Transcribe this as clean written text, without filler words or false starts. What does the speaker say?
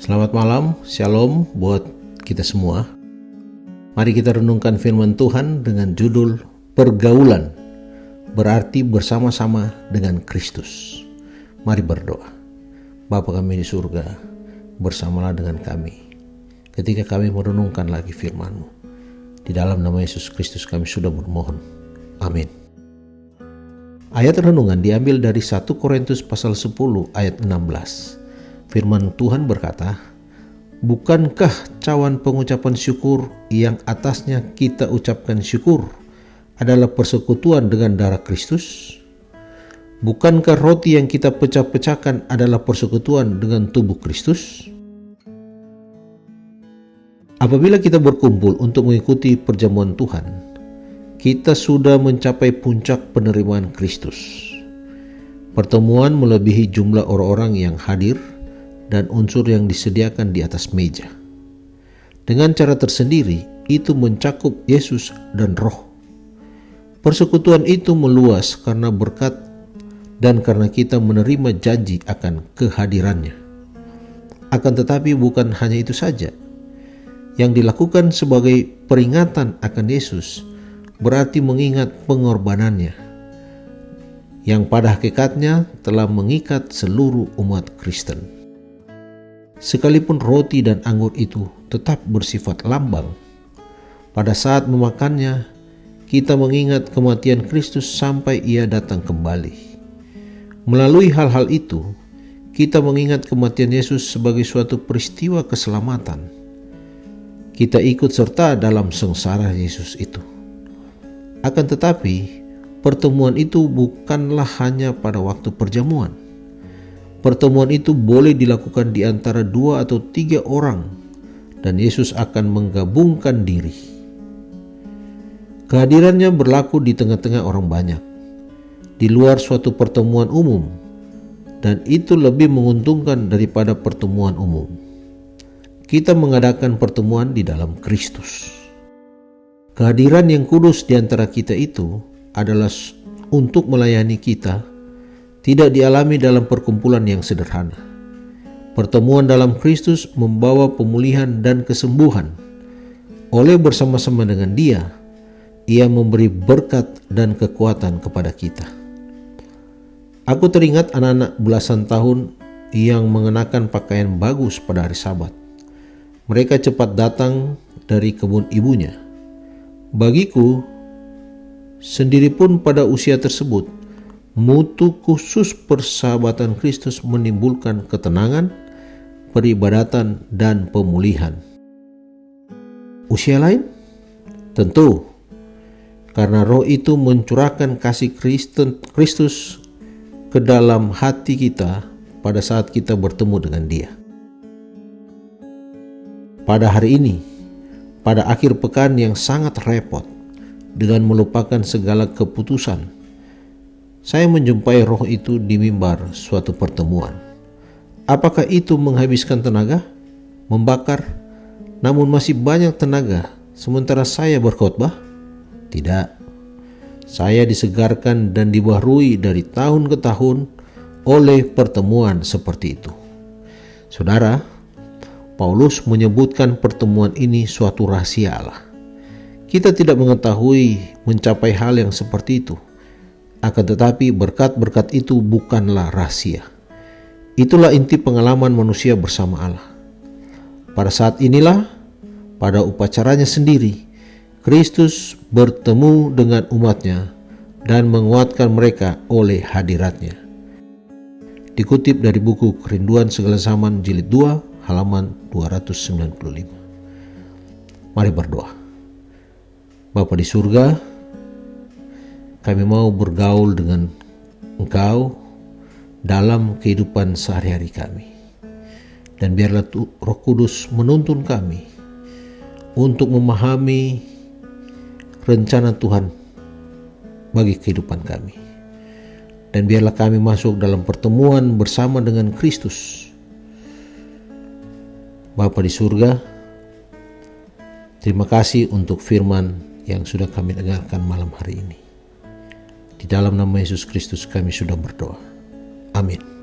Selamat malam, shalom buat kita semua. Mari kita renungkan firman Tuhan dengan judul Pergaulan, berarti bersama-sama dengan Kristus. Mari berdoa. Bapa kami di surga, bersamalah dengan kami ketika kami merenungkan lagi firman-Mu. Di dalam nama Yesus Kristus kami sudah bermohon. Amin. Ayat renungan diambil dari 1 Korintus pasal 10 ayat 16. Firman Tuhan berkata, "Bukankah cawan pengucapan syukur yang atasnya kita ucapkan syukur adalah persekutuan dengan darah Kristus? Bukankah roti yang kita pecah-pecahkan adalah persekutuan dengan tubuh Kristus?" Apabila kita berkumpul untuk mengikuti perjamuan Tuhan, kita sudah mencapai puncak penerimaan Kristus. Pertemuan melebihi jumlah orang-orang yang hadir dan unsur yang disediakan di atas meja. Dengan cara tersendiri, itu mencakup Yesus dan Roh. Persekutuan itu meluas karena berkat dan karena kita menerima janji akan kehadirannya. Akan tetapi bukan hanya itu saja. Yang dilakukan sebagai peringatan akan Yesus berarti mengingat pengorbanannya, yang pada hakikatnya telah mengikat seluruh umat Kristen. Sekalipun roti dan anggur itu tetap bersifat lambang, pada saat memakannya, kita mengingat kematian Kristus sampai Ia datang kembali. Melalui hal-hal itu, kita mengingat kematian Yesus sebagai suatu peristiwa keselamatan. Kita ikut serta dalam sengsara Yesus itu. Akan tetapi, pertemuan itu bukanlah hanya pada waktu perjamuan. Pertemuan itu boleh dilakukan di antara 2 atau 3 orang, dan Yesus akan menggabungkan diri. Kehadirannya berlaku di tengah-tengah orang banyak, di luar suatu pertemuan umum, dan itu lebih menguntungkan daripada pertemuan umum. Kita mengadakan pertemuan di dalam Kristus. Kehadiran yang kudus di antara kita itu adalah untuk melayani kita, tidak dialami dalam perkumpulan yang sederhana. Pertemuan dalam Kristus membawa pemulihan dan kesembuhan. Oleh bersama-sama dengan Dia, Ia memberi berkat dan kekuatan kepada kita. Aku teringat anak-anak belasan tahun yang mengenakan pakaian bagus pada hari Sabat. Mereka cepat datang dari kebun ibunya. Bagiku sendiri pun pada usia tersebut, mutu khusus persahabatan Kristus menimbulkan ketenangan, peribadatan, dan pemulihan. Usia lain? Tentu, karena Roh itu mencurahkan kasih Kristus ke dalam hati kita pada saat kita bertemu dengan Dia. Pada hari ini, pada akhir pekan yang sangat repot, dengan melupakan segala keputusan, saya menjumpai Roh itu di mimbar suatu pertemuan. Apakah itu menghabiskan tenaga? Membakar? Namun masih banyak tenaga sementara saya berkhotbah? Tidak. Saya disegarkan dan dibaharui dari tahun ke tahun oleh pertemuan seperti itu. Saudara, Paulus menyebutkan pertemuan ini suatu rahasia Allah. Kita tidak mengetahui mencapai hal yang seperti itu. Akan tetapi berkat-berkat itu bukanlah rahasia. Itulah inti pengalaman manusia bersama Allah. Pada saat inilah, pada upacaranya sendiri, Kristus bertemu dengan umatnya dan menguatkan mereka oleh hadiratnya. Dikutip dari buku Kerinduan Segala Zaman Jilid 2 halaman 295. Mari berdoa. Bapa di surga, kami mau bergaul dengan Engkau dalam kehidupan sehari-hari kami. Dan biarlah Roh Kudus menuntun kami untuk memahami rencana Tuhan bagi kehidupan kami. Dan biarlah kami masuk dalam pertemuan bersama dengan Kristus. Bapa di surga, terima kasih untuk firman yang sudah kami dengarkan malam hari ini. Di dalam nama Yesus Kristus kami sudah berdoa. Amin.